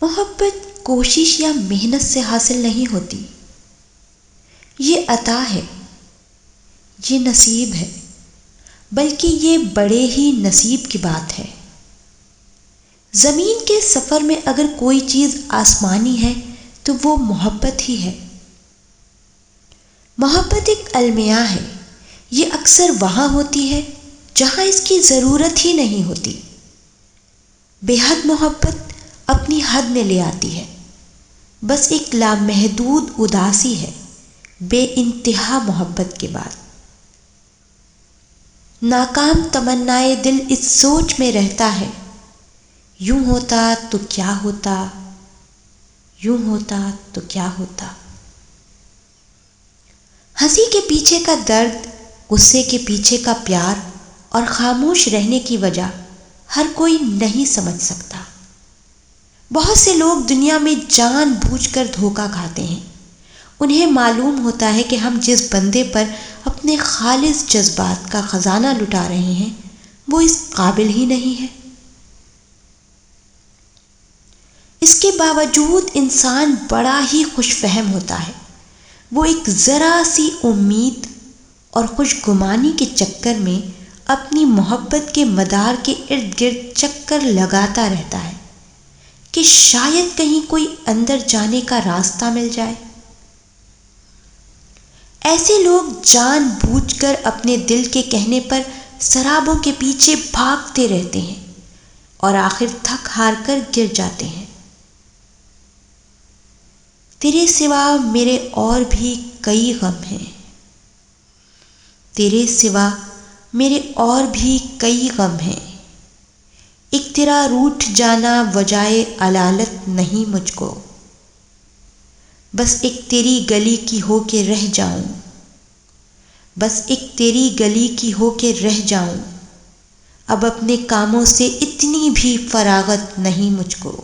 محبت کوشش یا محنت سے حاصل نہیں ہوتی، یہ عطا ہے، یہ نصیب ہے، بلکہ یہ بڑے ہی نصیب کی بات ہے۔ زمین کے سفر میں اگر کوئی چیز آسمانی ہے تو وہ محبت ہی ہے۔ محبت ایک المیہ ہے، یہ اکثر وہاں ہوتی ہے جہاں اس کی ضرورت ہی نہیں ہوتی۔ بے حد محبت اپنی حد میں لے آتی ہے، بس ایک لامحدود اداسی ہے بے انتہا محبت کے بعد۔ ناکام تمنائے دل اس سوچ میں رہتا ہے، یوں ہوتا تو کیا ہوتا، یوں ہوتا تو کیا ہوتا۔ ہنسی کے پیچھے کا درد، غصے کے پیچھے کا پیار اور خاموش رہنے کی وجہ ہر کوئی نہیں سمجھ سکتا۔ بہت سے لوگ دنیا میں جان بوجھ کر دھوکہ کھاتے ہیں۔ انہیں معلوم ہوتا ہے کہ ہم جس بندے پر اپنے خالص جذبات کا خزانہ لٹا رہے ہیں وہ اس قابل ہی نہیں ہے۔ اس کے باوجود انسان بڑا ہی خوش فہم ہوتا ہے۔ وہ ایک ذرا سی امید اور خوش گمانی کے چکر میں اپنی محبت کے مدار کے ارد گرد چکر لگاتا رہتا ہے کہ شاید کہیں کوئی اندر جانے کا راستہ مل جائے۔ ایسے لوگ جان بوجھ کر اپنے دل کے کہنے پر سرابوں کے پیچھے بھاگتے رہتے ہیں اور آخر تھک ہار کر گر جاتے ہیں۔ تیرے سوا میرے اور بھی کئی غم ہیں، تیرے سوا میرے اور بھی کئی غم ہیں، ایک تیرا روٹھ جانا وجائے علالت نہیں مجھ کو، بس ایک تیری گلی کی ہو کے رہ جاؤں، بس ایک تیری گلی کی ہو کے رہ جاؤں، اب اپنے کاموں سے اتنی بھی فراغت نہیں مجھ کو۔